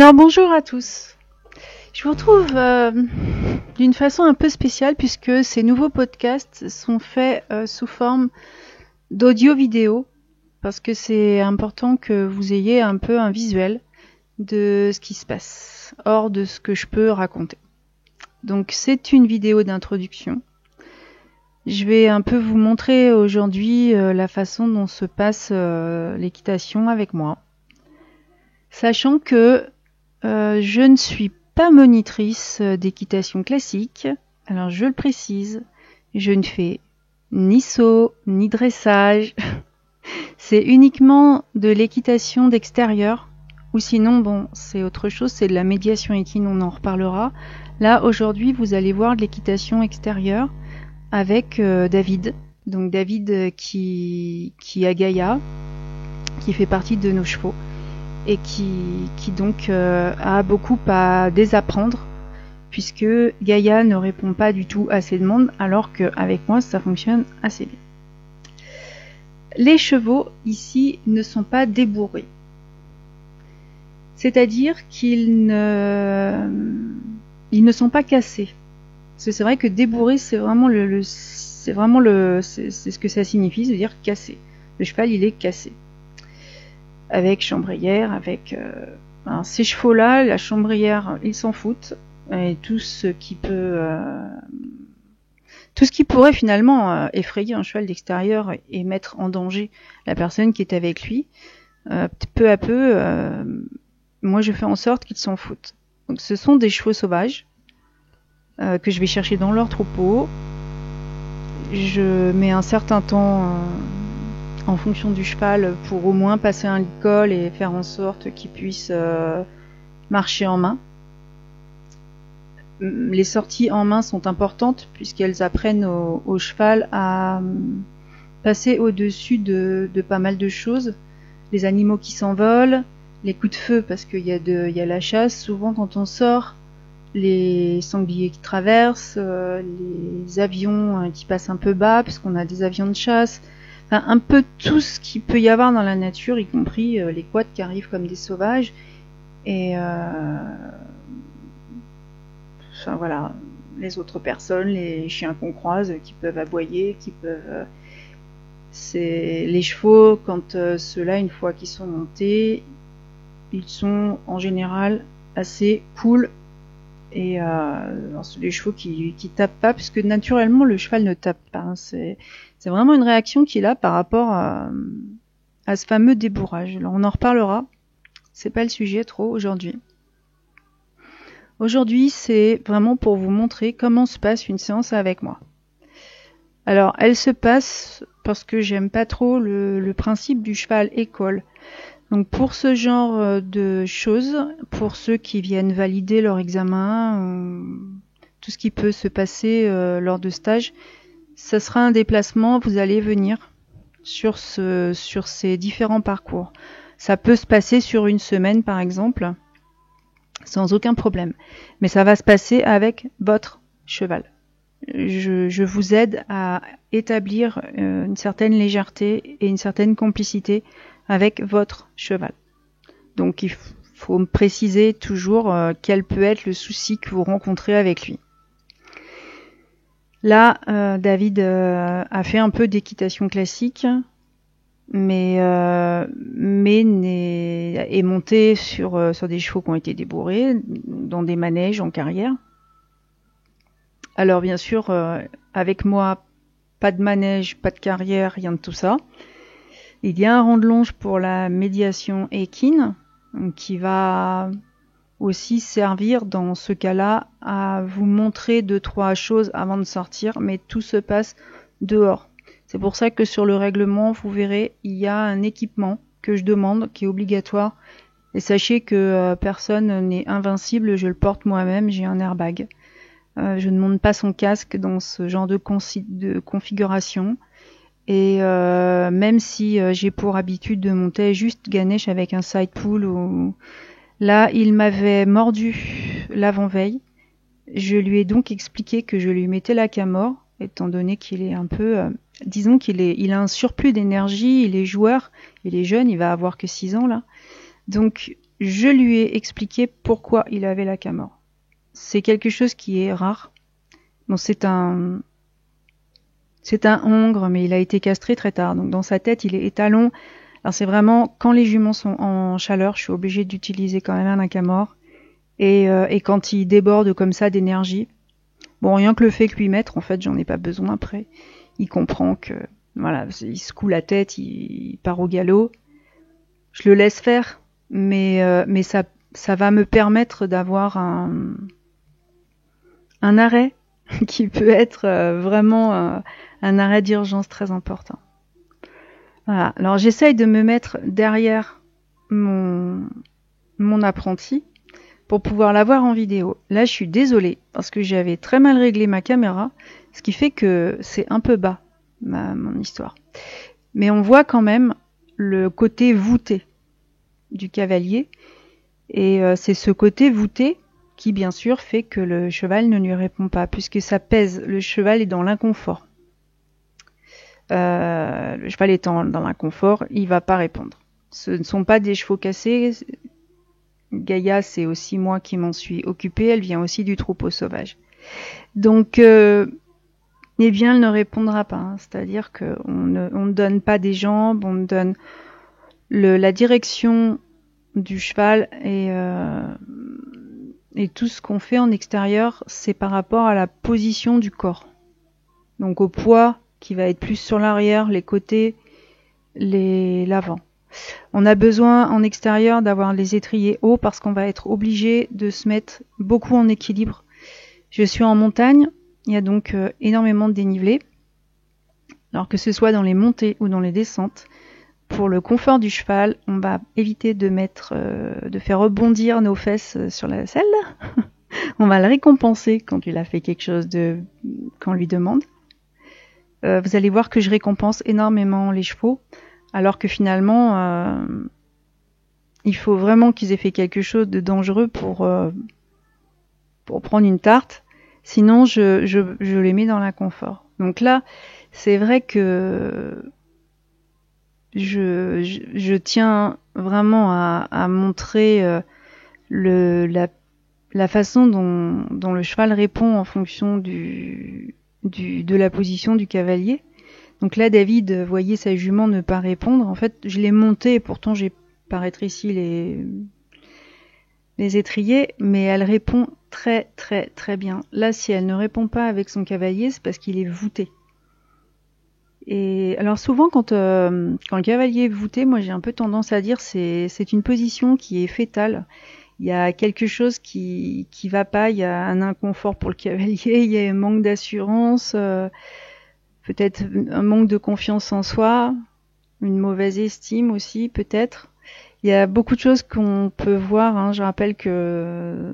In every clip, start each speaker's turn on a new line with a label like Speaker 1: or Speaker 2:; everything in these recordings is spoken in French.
Speaker 1: Alors bonjour à tous. Je vous retrouve d'une façon un peu spéciale puisque ces nouveaux podcasts sont faits sous forme d'audio-vidéo parce que c'est important que vous ayez un peu un visuel de ce qui se passe, hors de ce que je peux raconter. Donc c'est une vidéo d'introduction. Je vais un peu vous montrer aujourd'hui la façon dont se passe l'équitation avec moi. Sachant que je ne suis pas monitrice d'équitation classique. Alors je le précise, je ne fais ni saut, ni dressage. C'est uniquement de l'équitation d'extérieur. Ou sinon, bon, c'est autre chose, c'est de la médiation équine, on en reparlera. Là, aujourd'hui, vous allez voir de l'équitation extérieure avec David. Donc David qui a Gaïa, qui fait partie de nos chevaux et qui donc a beaucoup à désapprendre puisque Gaïa ne répond pas du tout à ses demandes alors qu'avec moi ça fonctionne assez bien. Les chevaux ici ne sont pas débourrés, c'est-à-dire qu'ils ne sont pas cassés. Parce que c'est vrai que débourré c'est vraiment c'est ce que ça signifie, c'est-à-dire cassé. Le cheval il est cassé. Avec chambrière, avec ces chevaux-là, la chambrière, ils s'en foutent, et tout ce qui pourrait finalement effrayer un cheval d'extérieur et mettre en danger la personne qui est avec lui, peu à peu, moi je fais en sorte qu'ils s'en foutent. Donc ce sont des chevaux sauvages que je vais chercher dans leur troupeau. Je mets un certain temps en fonction du cheval pour au moins passer un lit-col et faire en sorte qu'il puisse marcher en main. Les sorties en main sont importantes puisqu'elles apprennent au cheval à passer au-dessus de pas mal de choses. Les animaux qui s'envolent, les coups de feu parce qu'il y a la chasse souvent quand on sort, les sangliers qui traversent, les avions qui passent un peu bas puisqu'on a des avions de chasse. Enfin, un peu tout ce qu'il peut y avoir dans la nature, y compris les quads qui arrivent comme des sauvages. Et enfin voilà, les autres personnes, les chiens qu'on croise qui peuvent aboyer, qui peuvent. C'est les chevaux quand ceux-là, une fois qu'ils sont montés, ils sont en général assez cool. Et c'est des chevaux qui tapent pas, puisque naturellement le cheval ne tape pas. Hein. C'est vraiment une réaction qu'il a par rapport à ce fameux débourrage. Alors on en reparlera. C'est pas le sujet trop aujourd'hui. Aujourd'hui, c'est vraiment pour vous montrer comment se passe une séance avec moi. Alors, elle se passe parce que j'aime pas trop le principe du cheval école. Donc pour ce genre de choses, pour ceux qui viennent valider leur examen, tout ce qui peut se passer lors de stage, ça sera un déplacement, vous allez venir sur ces différents parcours. Ça peut se passer sur une semaine par exemple, sans aucun problème. Mais ça va se passer avec votre cheval. Je vous aide à établir une certaine légèreté et une certaine complicité avec votre cheval. Donc il faut me préciser toujours quel peut être le souci que vous rencontrez avec lui. Là, David a fait un peu d'équitation classique, mais est monté sur des chevaux qui ont été débourrés, dans des manèges en carrière. Alors bien sûr, avec moi, pas de manège, pas de carrière, rien de tout ça. Il y a un rang de longe pour la médiation équine qui va aussi servir dans ce cas-là à vous montrer 2-3 choses avant de sortir, mais tout se passe dehors. C'est pour ça que sur le règlement, vous verrez, il y a un équipement que je demande, qui est obligatoire. Et sachez que personne n'est invincible, je le porte moi-même, j'ai un airbag. Je ne monte pas son casque dans ce genre de configuration. Et même si j'ai pour habitude de monter juste Ganesh avec un side pull, là il m'avait mordu l'avant-veille. Je lui ai donc expliqué que je lui mettais la camor, étant donné qu'il est un peu, disons il a un surplus d'énergie, il est joueur, il est jeune, il va avoir que 6 ans là. Donc je lui ai expliqué pourquoi il avait la camorre. C'est quelque chose qui est rare. Bon, c'est un hongre, mais il a été castré très tard. Donc dans sa tête, il est étalon. Alors c'est vraiment, quand les juments sont en chaleur, je suis obligée d'utiliser quand même un camorre. Et quand il déborde comme ça d'énergie, bon, rien que le fait que lui mettre, en fait, j'en ai pas besoin après. Il comprend que, voilà, il secoue la tête, il part au galop. Je le laisse faire, mais ça va me permettre d'avoir un arrêt qui peut être vraiment un arrêt d'urgence très important. Voilà. Alors j'essaye de me mettre derrière mon apprenti pour pouvoir l'avoir en vidéo. Là, je suis désolée parce que j'avais très mal réglé ma caméra, ce qui fait que c'est un peu bas mon histoire. Mais on voit quand même le côté voûté du cavalier, et c'est ce côté voûté qui bien sûr fait que le cheval ne lui répond pas, puisque ça pèse. Le cheval est dans l'inconfort. Le cheval étant dans l'inconfort, il va pas répondre. Ce ne sont pas des chevaux cassés. Gaïa, c'est aussi moi qui m'en suis occupée. Elle vient aussi du troupeau sauvage. Donc, eh bien, elle ne répondra pas. Hein. C'est-à-dire qu'on ne donne pas des jambes, on donne la direction du cheval, et tout ce qu'on fait en extérieur, c'est par rapport à la position du corps. Donc au poids qui va être plus sur l'arrière, les côtés, l'avant. On a besoin en extérieur d'avoir les étriers hauts parce qu'on va être obligé de se mettre beaucoup en équilibre. Je suis en montagne, il y a donc énormément de dénivelé. Alors que ce soit dans les montées ou dans les descentes, pour le confort du cheval, on va éviter de faire rebondir nos fesses sur la selle. On va le récompenser quand il a fait quelque chose qu'on lui demande. Vous allez voir que je récompense énormément les chevaux, alors que finalement, il faut vraiment qu'ils aient fait quelque chose de dangereux pour prendre une tarte. Sinon, je les mets dans l'inconfort. Donc là, c'est vrai que je tiens vraiment à montrer la façon dont le cheval répond en fonction de la position du cavalier. Donc là, David voyait sa jument ne pas répondre. En fait, je l'ai montée et pourtant j'ai pas rétréci les étriers, mais elle répond très très très bien. Là, si elle ne répond pas avec son cavalier, c'est parce qu'il est voûté. Et alors souvent quand le cavalier est voûté, moi j'ai un peu tendance à dire c'est une position qui est fétale. Il y a quelque chose qui va pas, il y a un inconfort pour le cavalier, il y a un manque d'assurance, peut-être un manque de confiance en soi, une mauvaise estime aussi peut-être. Il y a beaucoup de choses qu'on peut voir. Hein. Je rappelle que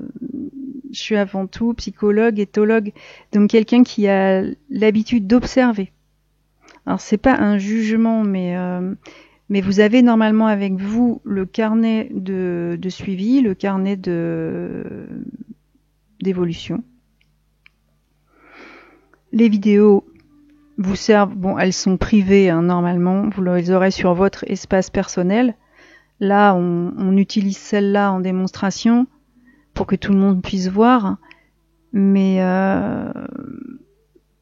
Speaker 1: je suis avant tout psychologue, éthologue, donc quelqu'un qui a l'habitude d'observer. Alors c'est pas un jugement, mais vous avez normalement avec vous le carnet de suivi, le carnet d'évolution. Les vidéos vous servent, bon, elles sont privées hein, normalement, vous les aurez sur votre espace personnel. Là, on utilise celle-là en démonstration pour que tout le monde puisse voir, mais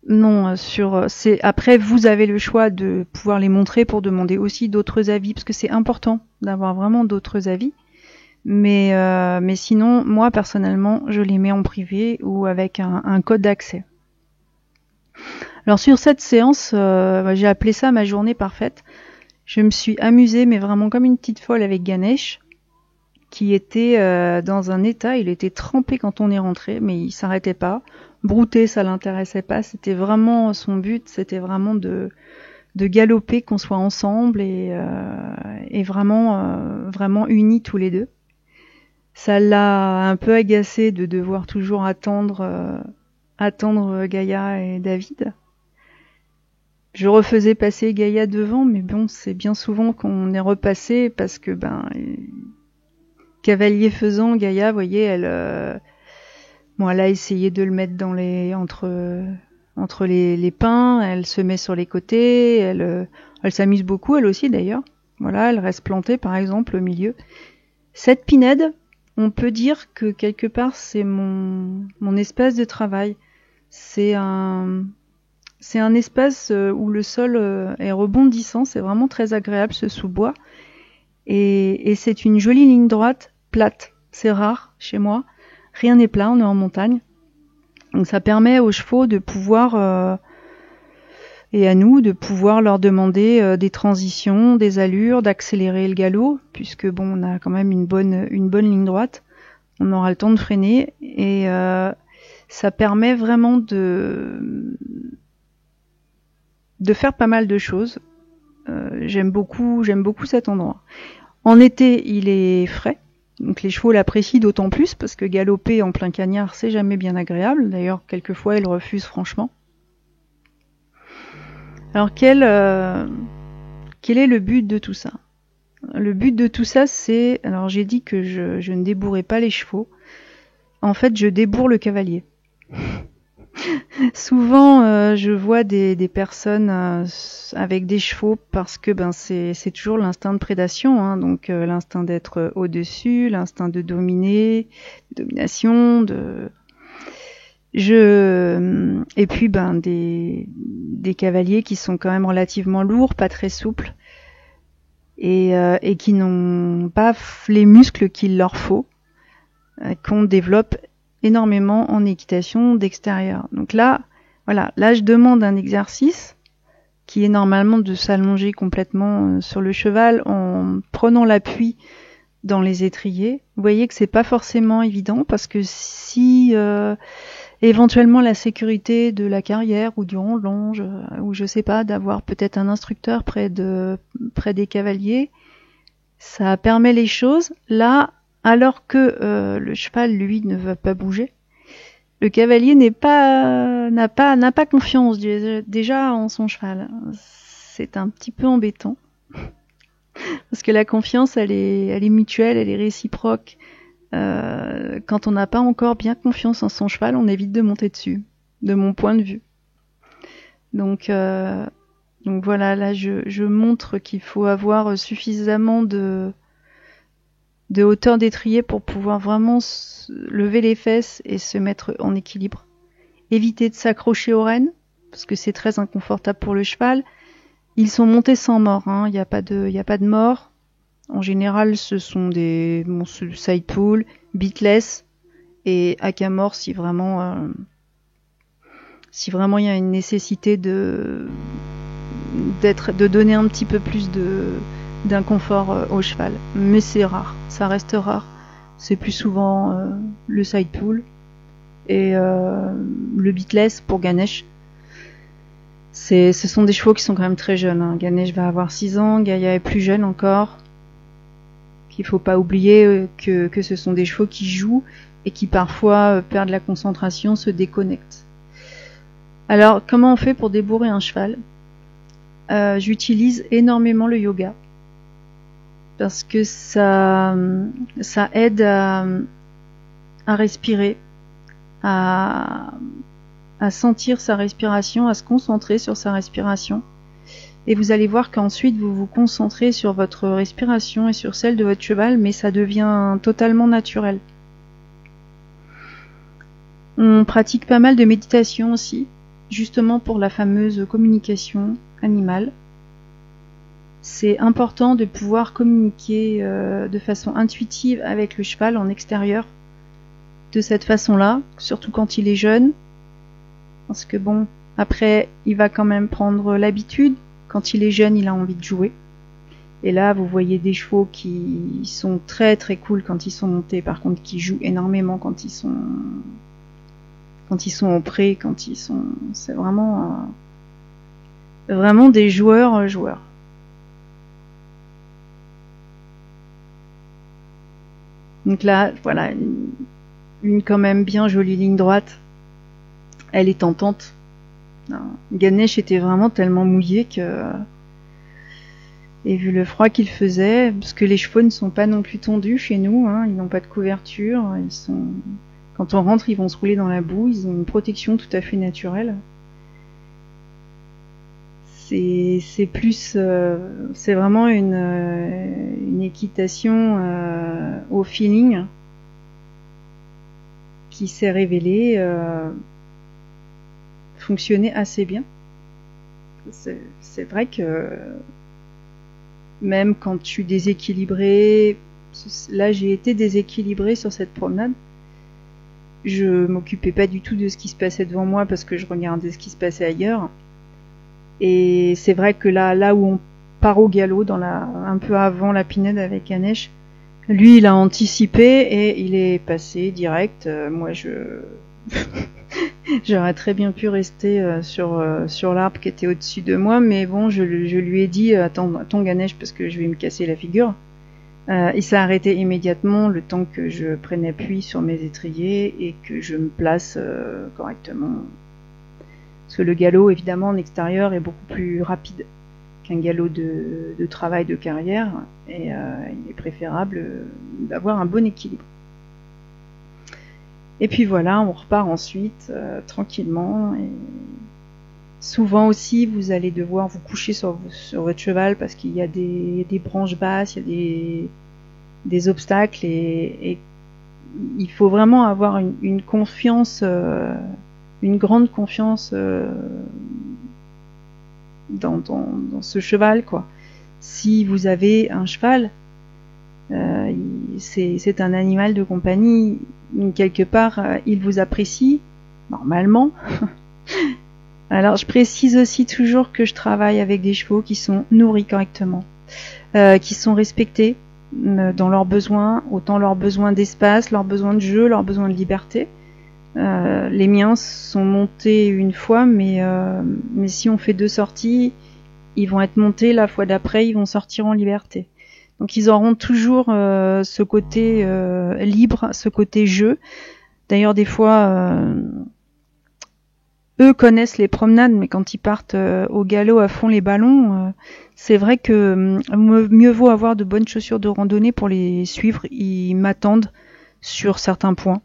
Speaker 1: non, après vous avez le choix de pouvoir les montrer pour demander aussi d'autres avis, parce que c'est important d'avoir vraiment d'autres avis. Mais sinon, moi personnellement, je les mets en privé ou avec un code d'accès. Alors sur cette séance, j'ai appelé ça ma journée parfaite. Je me suis amusée, mais vraiment comme une petite folle avec Ganesh, qui était dans un état, il était trempé quand on est rentré, mais il s'arrêtait pas. Brouter, ça l'intéressait pas. C'était vraiment son but, c'était vraiment de galoper, qu'on soit ensemble et vraiment unis tous les deux. Ça l'a un peu agacé de devoir toujours attendre Gaïa et David. Je refaisais passer Gaïa devant, mais bon, c'est bien souvent qu'on est repassé parce que cavalier faisant, Gaïa, vous voyez, elle a essayé de le mettre entre les pins, elle se met sur les côtés, elle s'amuse beaucoup, elle aussi d'ailleurs. Voilà, elle reste plantée par exemple au milieu. Cette pinède, on peut dire que quelque part c'est mon espace de travail. C'est un espace où le sol est rebondissant, c'est vraiment très agréable ce sous-bois. Et c'est une jolie ligne droite, plate. C'est rare chez moi. Rien n'est plat, on est en montagne. Donc ça permet aux chevaux de pouvoir, et à nous, de pouvoir leur demander des transitions, des allures, d'accélérer le galop, puisque bon, on a quand même une bonne ligne droite. On aura le temps de freiner et ça permet vraiment de faire pas mal de choses. J'aime beaucoup cet endroit. En été, il est frais, donc les chevaux l'apprécient d'autant plus parce que galoper en plein cagnard, c'est jamais bien agréable. D'ailleurs, quelquefois, ils refusent franchement. Alors, quel est le but de tout ça ? Le but de tout ça, c'est... Alors, j'ai dit que je ne débourrais pas les chevaux. En fait, je débourre le cavalier. Souvent, je vois des personnes avec des chevaux parce que c'est toujours l'instinct de prédation, hein, donc l'instinct d'être au-dessus, l'instinct de dominer, de domination, et puis des cavaliers qui sont quand même relativement lourds, pas très souples, et qui n'ont pas les muscles qu'il leur faut, qu'on développe énormément en équitation d'extérieur. Donc là, voilà, là je demande un exercice qui est normalement de s'allonger complètement sur le cheval en prenant l'appui dans les étriers. Vous voyez que c'est pas forcément évident parce que si éventuellement la sécurité de la carrière ou du rond-longe ou je sais pas, d'avoir peut-être un instructeur près des cavaliers, ça permet les choses. Là, alors que le cheval, lui, ne veut pas bouger, le cavalier n'a pas confiance déjà en son cheval. C'est un petit peu embêtant. Parce que la confiance, elle est mutuelle, elle est réciproque. Quand on n'a pas encore bien confiance en son cheval, on évite de monter dessus, de mon point de vue. Donc voilà, là je montre qu'il faut avoir suffisamment de hauteur d'étrier pour pouvoir vraiment lever les fesses et se mettre en équilibre. Éviter de s'accrocher aux rênes, parce que c'est très inconfortable pour le cheval. Ils sont montés sans mort, hein. Il y a pas de mort. En général, ce sont des side pull, bitless et haka mort si vraiment il y a une nécessité de donner un petit peu plus d'inconfort au cheval. Mais c'est rare, ça reste rare. C'est plus souvent le side pull et le bitless pour Ganesh. Ce sont des chevaux qui sont quand même très jeunes, hein. Ganesh va avoir 6 ans, Gaïa est plus jeune encore. Il faut pas oublier que ce sont des chevaux qui jouent et qui parfois perdent la concentration, se déconnectent. Alors, comment on fait pour débourrer un cheval ? J'utilise énormément le yoga parce que ça aide à respirer, à sentir sa respiration, à se concentrer sur sa respiration. Et vous allez voir qu'ensuite vous vous concentrez sur votre respiration et sur celle de votre cheval, mais ça devient totalement naturel. On pratique pas mal de méditation aussi, justement pour la fameuse communication animale. C'est important de pouvoir communiquer de façon intuitive avec le cheval en extérieur, de cette façon-là, surtout quand il est jeune, parce que bon, après, il va quand même prendre l'habitude. Quand il est jeune, il a envie de jouer. Et là, vous voyez des chevaux qui sont très très cool quand ils sont montés, par contre qui jouent énormément quand ils sont au pré, c'est vraiment des joueurs. Donc là, voilà, une quand même bien jolie ligne droite. Elle est tentante. Ganesh était vraiment tellement mouillé et vu le froid qu'il faisait, parce que les chevaux ne sont pas non plus tondus chez nous, hein, ils n'ont pas de couverture, quand on rentre, ils vont se rouler dans la boue, ils ont une protection tout à fait naturelle. c'est plus, c'est vraiment une équitation au feeling qui s'est révélée fonctionner assez bien. C'est vrai que même quand je suis déséquilibrée, là j'ai été déséquilibrée sur cette promenade. Je m'occupais pas du tout de ce qui se passait devant moi parce que je regardais ce qui se passait ailleurs. Et c'est vrai que là où on part au galop, un peu avant la pinède avec Ganesh, lui il a anticipé et il est passé direct. Moi j'aurais très bien pu rester sur l'arbre qui était au-dessus de moi, mais bon, je lui ai dit attends Ganesh parce que je vais me casser la figure. Il s'est arrêté immédiatement le temps que je prenne appui sur mes étriers et que je me place correctement. Parce que le galop, évidemment, en extérieur est beaucoup plus rapide qu'un galop de travail de carrière et il est préférable d'avoir un bon équilibre. Et puis voilà, on repart ensuite tranquillement. Et souvent aussi, vous allez devoir vous coucher sur votre cheval parce qu'il y a des branches basses, il y a des obstacles et il faut vraiment avoir une confiance, une grande confiance dans ce cheval, quoi. Si vous avez un cheval, c'est un animal de compagnie, quelque part, il vous apprécie, normalement. Alors, je précise aussi toujours que je travaille avec des chevaux qui sont nourris correctement, qui sont respectés dans leurs besoins, autant leurs besoins d'espace, leurs besoins de jeu, leurs besoins de liberté. Les miens sont montés une fois, mais si on fait 2 sorties, ils vont être montés, la fois d'après, ils vont sortir en liberté. Donc ils auront toujours ce côté libre, ce côté jeu. D'ailleurs, des fois, eux connaissent les promenades, mais quand ils partent au galop à fond les ballons, c'est vrai que mieux vaut avoir de bonnes chaussures de randonnée pour les suivre. Ils m'attendent sur certains points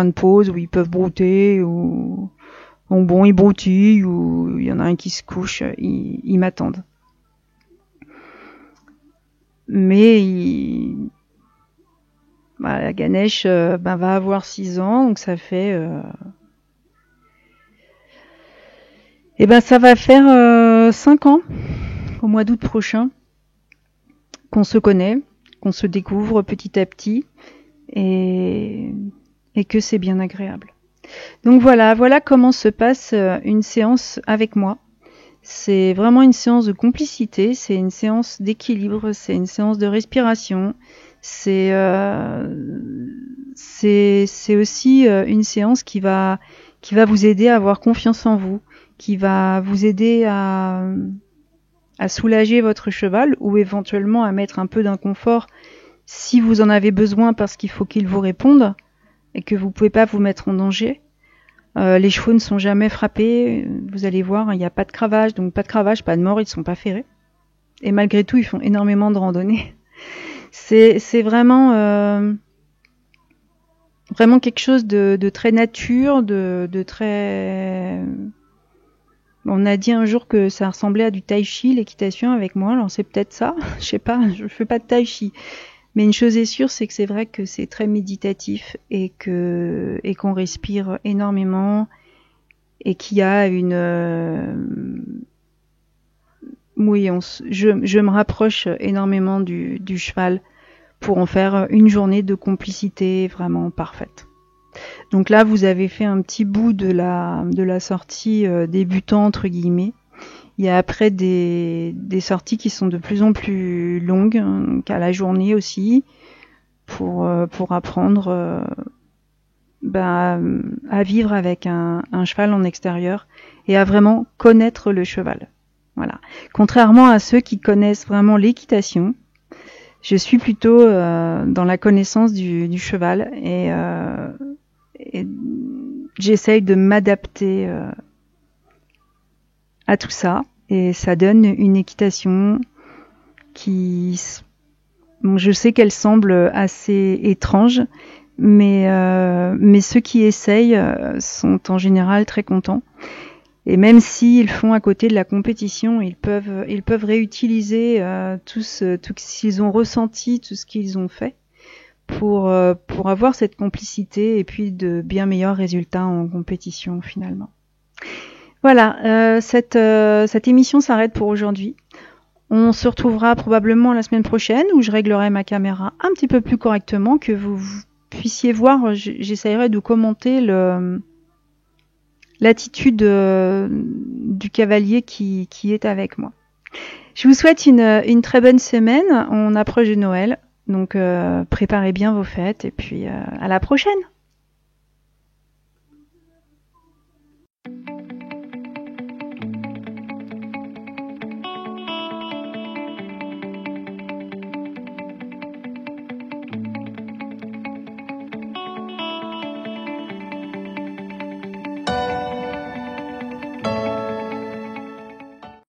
Speaker 1: de pause où ils peuvent brouter ou bon ils broutillent ou il y en a un qui se couche, ils m'attendent. Mais la Ganesh va avoir 6 ans, donc ça fait ça va faire 5 ans au mois d'août prochain qu'on se connaît, qu'on se découvre petit à petit et que c'est bien agréable. Donc voilà comment se passe une séance avec moi. C'est vraiment une séance de complicité, c'est une séance d'équilibre, c'est une séance de respiration, c'est aussi une séance qui va vous aider à avoir confiance en vous, qui va vous aider à soulager votre cheval ou éventuellement à mettre un peu d'inconfort si vous en avez besoin parce qu'il faut qu'il vous réponde et que vous pouvez pas vous mettre en danger. Les chevaux ne sont jamais frappés, vous allez voir, il n'y a pas de cravage, donc pas de cravage, pas de mort, ils ne sont pas ferrés. Et malgré tout, ils font énormément de randonnées. C'est vraiment quelque chose de très nature, de très... On a dit un jour que ça ressemblait à du tai chi, l'équitation avec moi, alors c'est peut-être ça, je sais pas, je fais pas de tai chi. Mais une chose est sûre, c'est que c'est vrai que c'est très méditatif et qu'on respire énormément et qu'il y a une je me rapproche énormément du cheval pour en faire une journée de complicité vraiment parfaite. Donc là, vous avez fait un petit bout de la sortie débutant entre guillemets. Il y a après des sorties qui sont de plus en plus longues, qu'à la journée aussi, pour apprendre à vivre avec un cheval en extérieur et à vraiment connaître le cheval. Voilà. Contrairement à ceux qui connaissent vraiment l'équitation, je suis plutôt dans la connaissance du cheval et j'essaye de m'adapter à tout ça et ça donne une équitation qui, je sais qu'elle semble assez étrange, mais ceux qui essayent sont en général très contents Et même s'ils font à côté de la compétition, ils peuvent réutiliser tout ce qu'ils ont ressenti, tout ce qu'ils ont fait pour avoir cette complicité et puis de bien meilleurs résultats en compétition finalement. Voilà, cette émission s'arrête pour aujourd'hui. On se retrouvera probablement la semaine prochaine où je réglerai ma caméra un petit peu plus correctement, que vous puissiez voir. J'essaierai de commenter l'attitude du cavalier qui est avec moi. Je vous souhaite une très bonne semaine. On approche de Noël, donc préparez bien vos fêtes et puis à la prochaine.